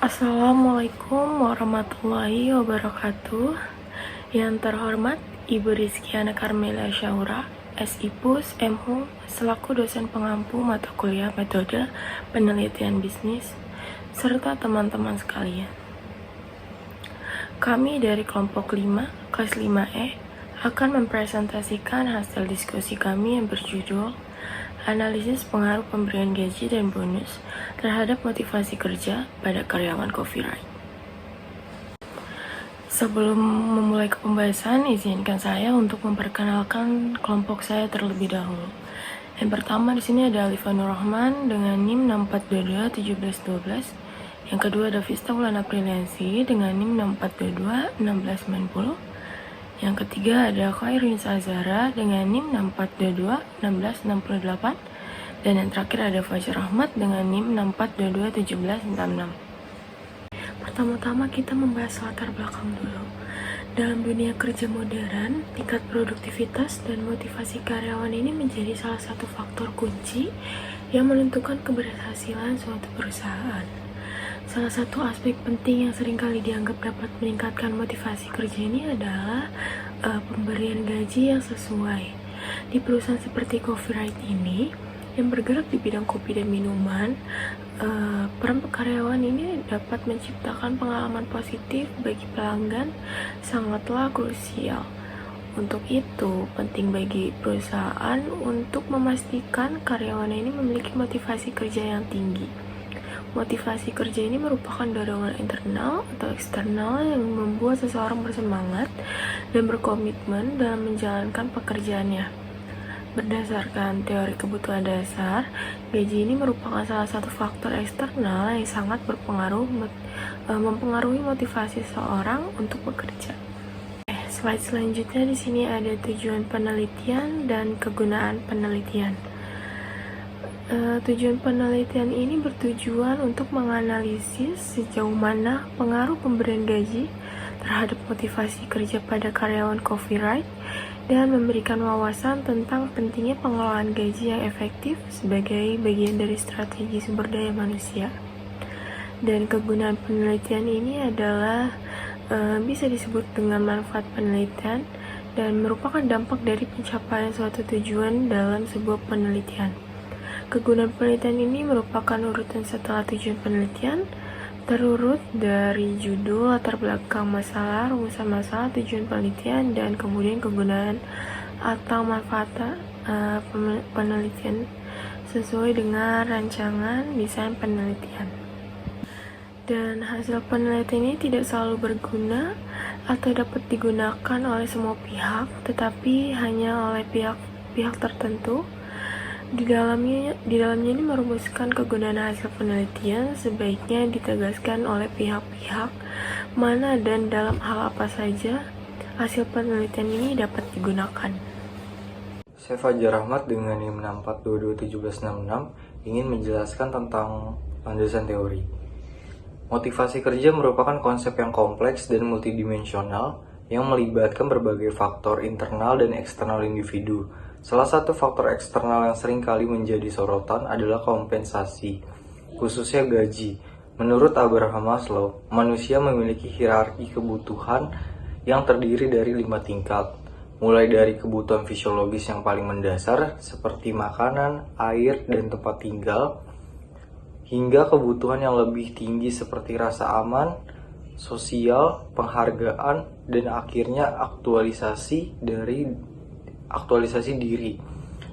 Assalamualaikum warahmatullahi wabarakatuh. Yang terhormat Ibu Rizkyana Carmela Syaura, SIPUS MHU, selaku dosen pengampu mata kuliah metode penelitian bisnis, serta teman-teman sekalian. Kami dari kelompok 5, kelas 5E, akan mempresentasikan hasil diskusi kami yang berjudul Analisis pengaruh pemberian gaji dan bonus terhadap motivasi kerja pada karyawan copyright. Sebelum memulai ke pembahasan, izinkan saya untuk memperkenalkan kelompok saya terlebih dahulu. Yang pertama di sini ada Alifah Nur Rahman dengan NIM 64221712. Yang kedua ada Vista Wulan Apriliansi dengan NIM 64221690. Yang ketiga ada Khairin Azara dengan NIM 64221668. Dan yang terakhir ada Fajar Ahmad dengan NIM 64221766. Pertama-tama kita membahas latar belakang dulu. Dalam dunia kerja modern, tingkat produktivitas dan motivasi karyawan ini menjadi salah satu faktor kunci yang menentukan keberhasilan suatu perusahaan. Salah satu aspek penting yang seringkali dianggap dapat meningkatkan motivasi kerja ini adalah pemberian gaji yang sesuai. Di perusahaan seperti copyright ini, yang bergerak di bidang kopi dan minuman, peran karyawan ini dapat menciptakan pengalaman positif bagi pelanggan sangatlah krusial. Untuk itu, penting bagi perusahaan untuk memastikan karyawan ini memiliki motivasi kerja yang tinggi. Motivasi kerja ini merupakan dorongan internal atau eksternal yang membuat seseorang bersemangat dan berkomitmen dalam menjalankan pekerjaannya. Berdasarkan teori kebutuhan dasar, gaji ini merupakan salah satu faktor eksternal yang sangat mempengaruhi motivasi seseorang untuk bekerja. Slide selanjutnya di sini ada tujuan penelitian dan kegunaan penelitian. Tujuan penelitian ini bertujuan untuk menganalisis sejauh mana pengaruh pemberian gaji terhadap motivasi kerja pada karyawan copyright dan memberikan wawasan tentang pentingnya pengelolaan gaji yang efektif sebagai bagian dari strategi sumber daya manusia. Dan kegunaan penelitian ini adalah bisa disebut dengan manfaat penelitian dan merupakan dampak dari pencapaian suatu tujuan dalam sebuah penelitian. Kegunaan penelitian ini merupakan urutan setelah tujuan penelitian, terurut dari judul, latar belakang masalah, rumusan masalah, tujuan penelitian, dan kemudian kegunaan atau manfaat penelitian sesuai dengan rancangan desain penelitian. Dan hasil penelitian ini tidak selalu berguna atau dapat digunakan oleh semua pihak, tetapi hanya oleh pihak tertentu. Di dalamnya ini merumuskan kegunaan hasil penelitian sebaiknya ditegaskan oleh pihak-pihak mana dan dalam hal apa saja hasil penelitian ini dapat digunakan. Saya Fajar Ahmad dengan NIM 64221766 ingin menjelaskan tentang landasan teori. Motivasi kerja merupakan konsep yang kompleks dan multidimensional yang melibatkan berbagai faktor internal dan eksternal individu. Salah satu faktor eksternal yang sering kali menjadi sorotan adalah kompensasi, khususnya gaji. Menurut Abraham Maslow, manusia memiliki hierarki kebutuhan yang terdiri dari 5 tingkat, mulai dari kebutuhan fisiologis yang paling mendasar seperti makanan, air, dan tempat tinggal, hingga kebutuhan yang lebih tinggi seperti rasa aman, sosial, penghargaan, dan akhirnya aktualisasi diri.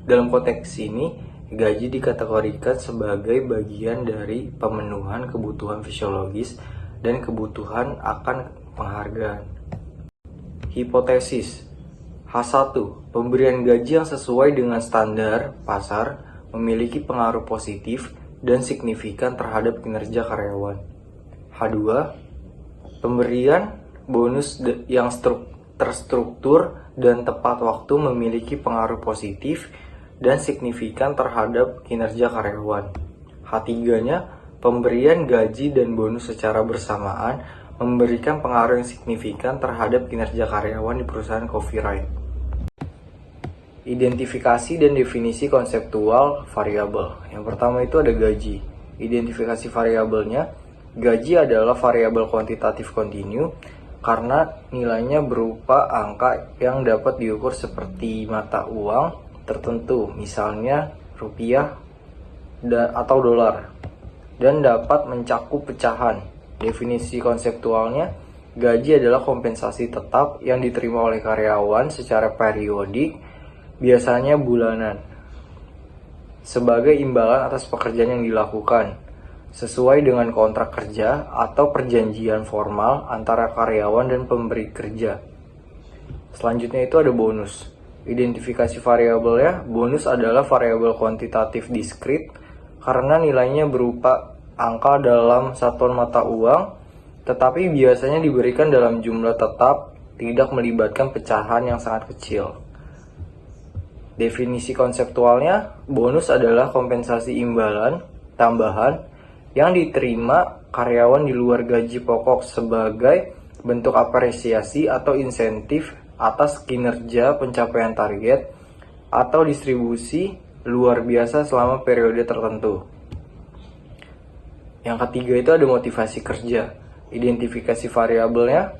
Dalam konteks ini, gaji dikategorikan sebagai bagian dari pemenuhan kebutuhan fisiologis dan kebutuhan akan penghargaan. Hipotesis H1. Pemberian gaji yang sesuai dengan standar pasar memiliki pengaruh positif dan signifikan terhadap kinerja karyawan. H2. Pemberian bonus yang terstruktur dan tepat waktu memiliki pengaruh positif dan signifikan terhadap kinerja karyawan. H3-nya, pemberian gaji dan bonus secara bersamaan memberikan pengaruh yang signifikan terhadap kinerja karyawan di perusahaan copyright. Identifikasi dan definisi konseptual variabel. Yang pertama itu ada gaji. Identifikasi variabelnya, Gaji adalah variabel kuantitatif kontinu karena nilainya berupa angka yang dapat diukur seperti mata uang tertentu, misalnya rupiah atau dolar, dan dapat mencakup pecahan. Definisi konseptualnya, gaji adalah kompensasi tetap yang diterima oleh karyawan secara periodik, biasanya bulanan, sebagai imbalan atas pekerjaan yang dilakukan, sesuai dengan kontrak kerja atau perjanjian formal antara karyawan dan pemberi kerja. Selanjutnya itu ada bonus. Identifikasi variabelnya, bonus adalah variabel kuantitatif diskrit karena nilainya berupa angka dalam satuan mata uang, tetapi biasanya diberikan dalam jumlah tetap, tidak melibatkan pecahan yang sangat kecil. Definisi konseptualnya, bonus adalah kompensasi imbalan tambahan yang diterima karyawan di luar gaji pokok sebagai bentuk apresiasi atau insentif atas kinerja pencapaian target atau distribusi luar biasa selama periode tertentu. Yang ketiga itu ada motivasi kerja. Identifikasi variabelnya,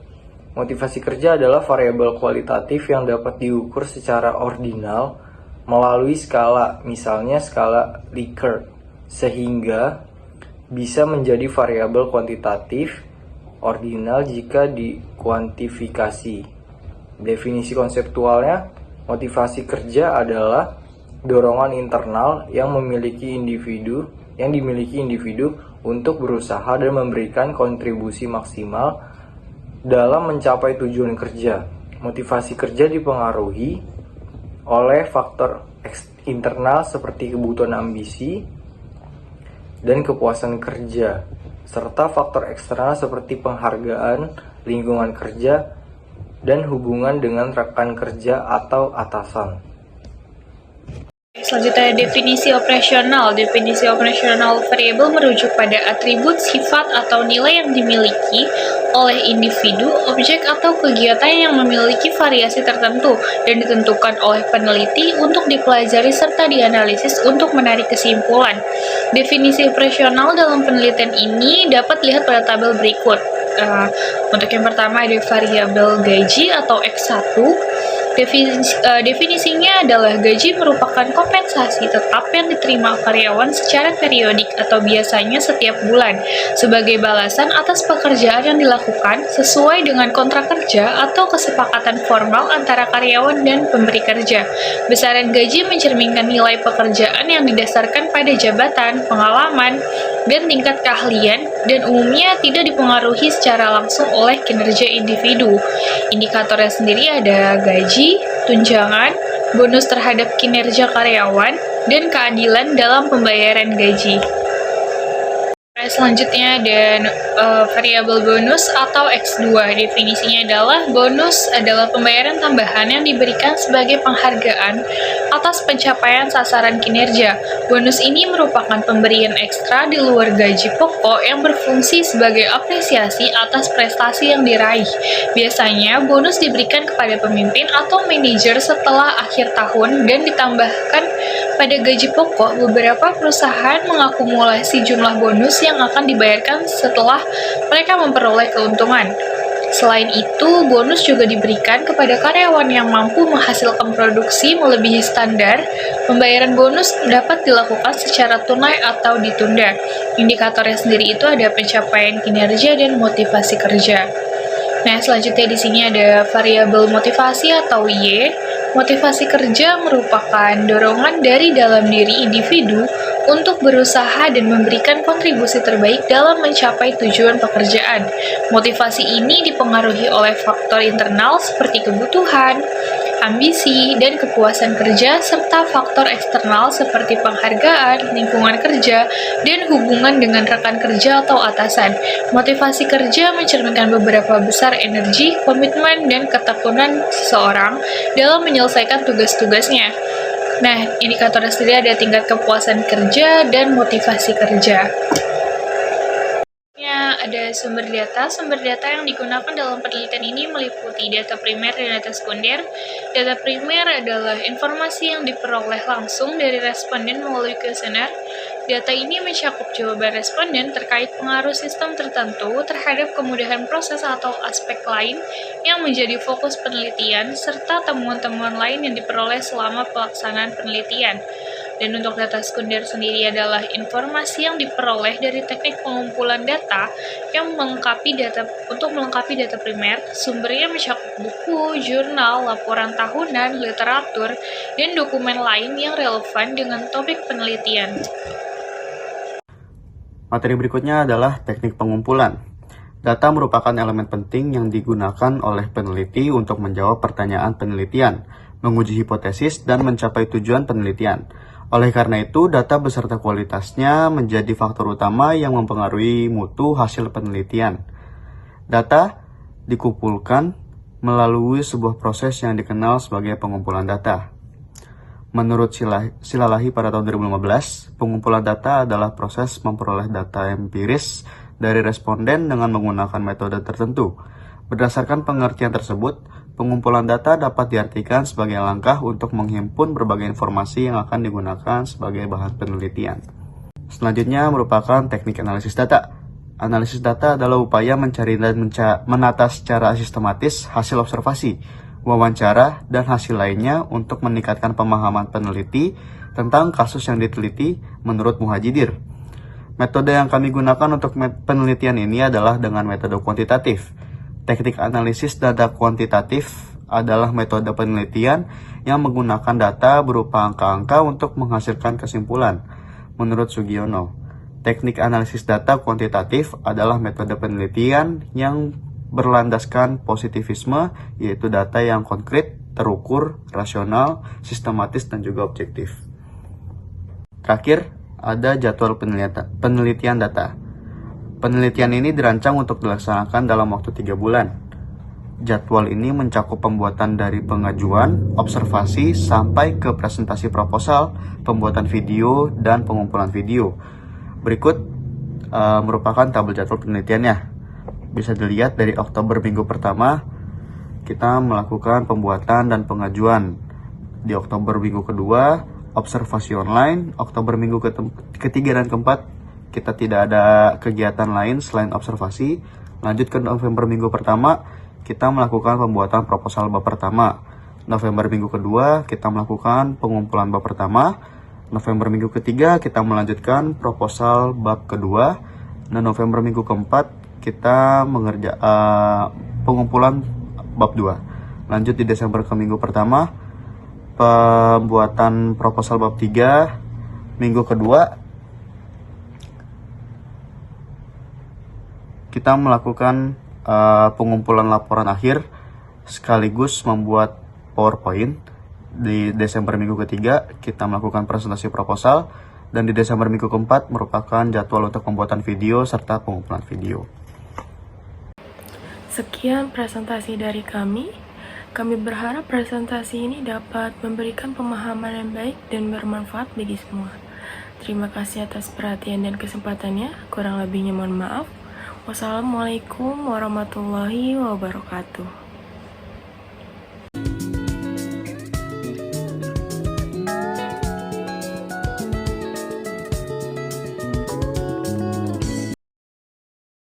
motivasi kerja adalah variabel kualitatif yang dapat diukur secara ordinal melalui skala, misalnya skala Likert, sehingga bisa menjadi variabel kuantitatif ordinal jika dikuantifikasi. Definisi konseptualnya, motivasi kerja adalah dorongan internal yang dimiliki individu untuk berusaha dan memberikan kontribusi maksimal dalam mencapai tujuan kerja. Motivasi kerja dipengaruhi oleh faktor internal seperti kebutuhan ambisi dan kepuasan kerja, serta faktor eksternal seperti penghargaan, lingkungan kerja, dan hubungan dengan rekan kerja atau atasan. Selanjutnya definisi operasional. Definisi operasional variabel merujuk pada atribut, sifat, atau nilai yang dimiliki oleh individu, objek, atau kegiatan yang memiliki variasi tertentu dan ditentukan oleh peneliti untuk dipelajari serta dianalisis untuk menarik kesimpulan. Definisi operasional dalam penelitian ini dapat dilihat pada tabel berikut. Untuk yang pertama ada variabel gaji atau X1. Definisinya adalah gaji merupakan kompensasi tetap yang diterima karyawan secara periodik atau biasanya setiap bulan sebagai balasan atas pekerjaan yang dilakukan sesuai dengan kontrak kerja atau kesepakatan formal antara karyawan dan pemberi kerja. Besaran gaji mencerminkan nilai pekerjaan yang didasarkan pada jabatan, pengalaman, dan tingkat keahlian dan umumnya tidak dipengaruhi secara langsung oleh kinerja individu. Indikatornya sendiri ada gaji, tunjangan, bonus terhadap kinerja karyawan, dan keadilan dalam pembayaran gaji. Selanjutnya ada variabel bonus atau X2. Definisinya adalah bonus adalah pembayaran tambahan yang diberikan sebagai penghargaan atas pencapaian sasaran kinerja. Bonus ini merupakan pemberian ekstra di luar gaji pokok yang berfungsi sebagai apresiasi atas prestasi yang diraih. Biasanya bonus diberikan kepada pemimpin atau manajer setelah akhir tahun dan ditambahkan pada gaji pokok. Beberapa perusahaan mengakumulasi jumlah bonus yang akan dibayarkan setelah mereka memperoleh keuntungan. Selain itu, bonus juga diberikan kepada karyawan yang mampu menghasilkan produksi melebihi standar. Pembayaran bonus dapat dilakukan secara tunai atau ditunda. Indikatornya sendiri itu ada pencapaian kinerja dan motivasi kerja. Nah, selanjutnya di sini ada variabel motivasi atau Y. Motivasi kerja merupakan dorongan dari dalam diri individu untuk berusaha dan memberikan kontribusi terbaik dalam mencapai tujuan pekerjaan. Motivasi ini dipengaruhi oleh faktor internal seperti kebutuhan, ambisi, dan kepuasan kerja, serta faktor eksternal seperti penghargaan, lingkungan kerja, dan hubungan dengan rekan kerja atau atasan. Motivasi kerja mencerminkan beberapa besar energi, komitmen, dan ketekunan seseorang dalam menyelesaikan tugas-tugasnya. Nah, indikatornya sendiri ada tingkat kepuasan kerja dan motivasi kerja. Ada sumber data yang digunakan dalam penelitian ini meliputi data primer dan data sekunder. Data primer adalah informasi yang diperoleh langsung dari responden melalui kuesioner. Data ini mencakup jawaban responden terkait pengaruh sistem tertentu terhadap kemudahan proses atau aspek lain yang menjadi fokus penelitian, serta temuan-temuan lain yang diperoleh selama pelaksanaan penelitian. Dan untuk data sekunder sendiri adalah informasi yang diperoleh dari teknik pengumpulan data yang melengkapi data primer. Sumbernya mencakup buku, jurnal, laporan tahunan, literatur, dan dokumen lain yang relevan dengan topik penelitian. Materi berikutnya adalah teknik pengumpulan. Data merupakan elemen penting yang digunakan oleh peneliti untuk menjawab pertanyaan penelitian, menguji hipotesis, dan mencapai tujuan penelitian. Oleh karena itu, data beserta kualitasnya menjadi faktor utama yang mempengaruhi mutu hasil penelitian. Data dikumpulkan melalui sebuah proses yang dikenal sebagai pengumpulan data. Menurut Silalahi pada tahun 2015, pengumpulan data adalah proses memperoleh data empiris dari responden dengan menggunakan metode tertentu. Berdasarkan pengertian tersebut, pengumpulan data dapat diartikan sebagai langkah untuk menghimpun berbagai informasi yang akan digunakan sebagai bahan penelitian. Selanjutnya merupakan teknik analisis data. Analisis data adalah upaya mencari dan menata secara sistematis hasil observasi, wawancara, dan hasil lainnya untuk meningkatkan pemahaman peneliti tentang kasus yang diteliti menurut Muhajidir. Metode yang kami gunakan untuk penelitian ini adalah dengan metode kuantitatif. Teknik analisis data kuantitatif adalah metode penelitian yang menggunakan data berupa angka-angka untuk menghasilkan kesimpulan. Menurut Sugiono, teknik analisis data kuantitatif adalah metode penelitian yang berlandaskan positivisme, yaitu data yang konkret, terukur, rasional, sistematis, dan juga objektif. Terakhir, ada jadwal penelitian data. Penelitian ini dirancang untuk dilaksanakan dalam waktu 3 bulan. Jadwal ini mencakup pembuatan dari pengajuan, observasi, sampai ke presentasi proposal, pembuatan video, dan pengumpulan video. Berikut merupakan tabel jadwal penelitiannya. Bisa dilihat dari Oktober minggu pertama, kita melakukan pembuatan dan pengajuan. Di Oktober minggu kedua, observasi online. Oktober minggu ketiga dan keempat, kita tidak ada kegiatan lain selain observasi. Lanjut ke November minggu pertama, kita melakukan pembuatan proposal bab pertama. November minggu kedua, kita melakukan pengumpulan bab pertama. November minggu ketiga, kita melanjutkan proposal bab kedua. Dan November minggu keempat, kita pengumpulan bab 2. Lanjut di Desember ke minggu pertama, pembuatan proposal bab 3. Minggu kedua, kita melakukan pengumpulan laporan akhir sekaligus membuat PowerPoint. Di Desember minggu ketiga, kita melakukan presentasi proposal, dan di Desember minggu keempat merupakan jadwal untuk pembuatan video serta pengumpulan video. Sekian presentasi dari kami. Kami berharap presentasi ini dapat memberikan pemahaman yang baik dan bermanfaat bagi semua. Terima kasih atas perhatian dan kesempatannya. Kurang lebihnya mohon maaf. Wassalamualaikum warahmatullahi wabarakatuh.